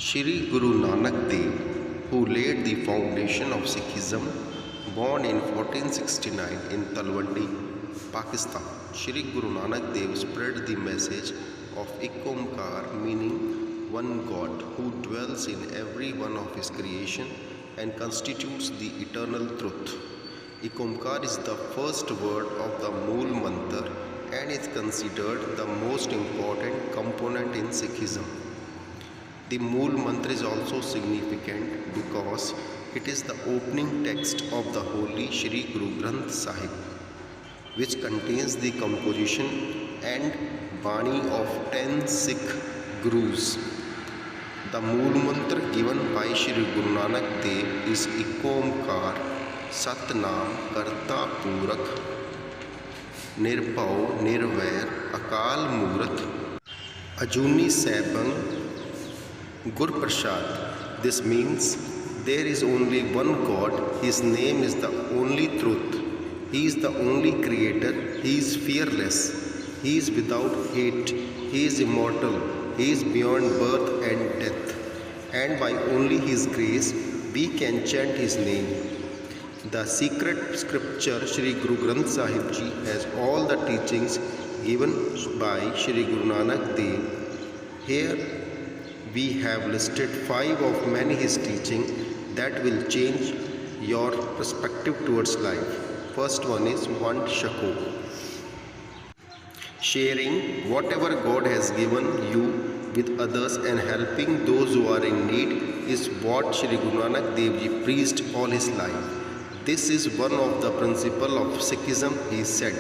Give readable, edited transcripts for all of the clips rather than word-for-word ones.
Shri Guru Nanak Dev, who laid the foundation of Sikhism, born in 1469 in Talwandi, Pakistan. Shri Guru Nanak Dev spread the message of Ek Omkar, meaning one God who dwells in every one of his creation and constitutes the eternal truth. Ek Omkar is the first word of the Mool Mantra and is considered the most important component in Sikhism. The Mool Mantra is also significant because it is the opening text of the holy Shri Guru Granth Sahib, which contains the composition and Bani of 10 Sikh Gurus. The Mool Mantra given by Shri Guru Nanak Dev is Ek Omkar, Satnam Karta Purak, Nirbhau Nirvair, Akal Murth, Ajuni Saibang, Gur Prasad. This means there is only one God, His name is the only truth. He is the only creator, He is fearless, He is without hate, He is immortal, He is beyond birth and death, and by only His grace we can chant His name. The secret scripture Shri Guru Granth Sahib Ji has all the teachings given by Shri Guru Nanak Dev. Here we have listed 5 of many his teaching that will change your perspective towards life. First one is Vant Shako. Sharing whatever God has given you with others and helping those who are in need is what Shri Guru Nanak Dev Ji preached all his life. This is one of the principles of Sikhism. He said,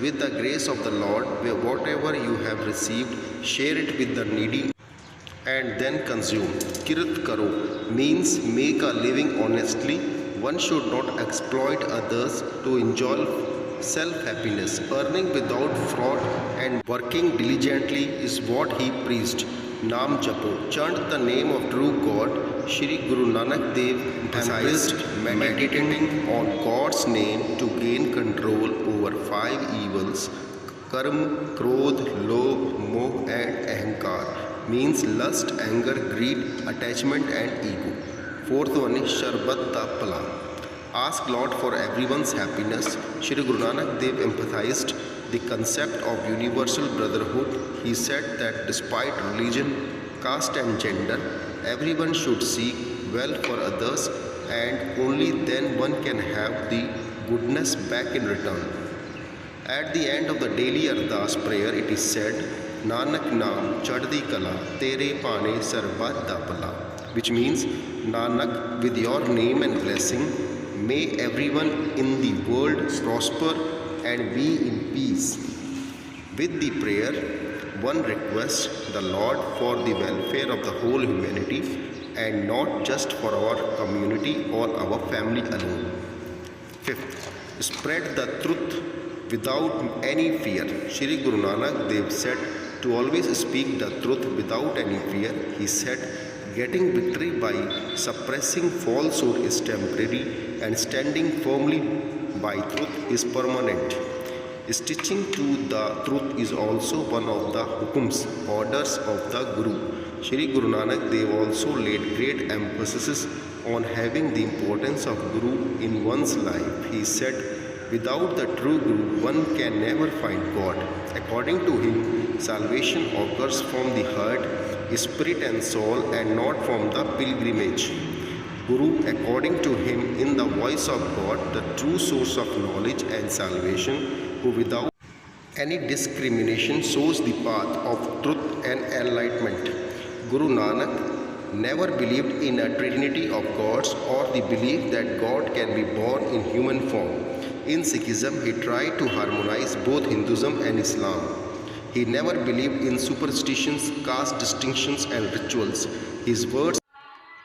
with the grace of the Lord, whatever you have received, share it with the needy and then consume. Kirat karo means make a living honestly. One should not exploit others to enjoy self-happiness. Earning without fraud and working diligently is what he preached. Naam Japo, chant the name of true God. Shri Guru Nanak Dev emphasized meditating on God's name to gain control over 5 evils: Karm, Krodh, Lobh, Moh and Ahankar. Means lust, anger, greed, attachment and ego. Fourth one is Sharbat Da Pala. Ask Lord for everyone's happiness. Shri Guru Nanak Dev emphasized the concept of universal brotherhood. He said that despite religion, caste and gender, everyone should seek well for others and only then one can have the goodness back in return. At the end of the daily Ardas prayer, it is said, Nanak Naam Chaddi Kala Tere Pane Sarbat Da Pala, which means, Nanak, with your name and blessing, may everyone in the world prosper and be in peace. With the prayer, one requests the Lord for the welfare of the whole humanity and not just for our community or our family alone. Fifth, spread the truth without any fear. Shri Guru Nanak Dev said to always speak the truth without any fear. He said, getting victory by suppressing falsehood is temporary and standing firmly by truth is permanent. Sticking to the truth is also one of the hukums, orders of the Guru. Shri Guru Nanak Dev also laid great emphasis on having the importance of Guru in one's life. He said, without the true Guru, one can never find God. According to him, salvation occurs from the heart, spirit and soul and not from the pilgrimage. Guru, according to him, in the voice of God, the true source of knowledge and salvation, who without any discrimination shows the path of truth and enlightenment. Guru Nanak never believed in a trinity of gods or the belief that God can be born in human form. In Sikhism, he tried to harmonize both Hinduism and Islam. He never believed in superstitions, caste distinctions and rituals. His words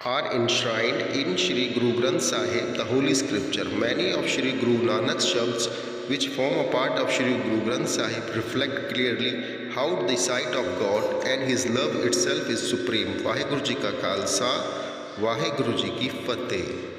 are enshrined in Shri Guru Granth Sahib, the holy scripture. Many of Shri Guru Nanak's shabds, which form a part of Shri Guru Granth Sahib, reflect clearly how the sight of God and His love itself is supreme. Vaheguru Ji Ka Khalsa, Vaheguru Ji Ki Fateh.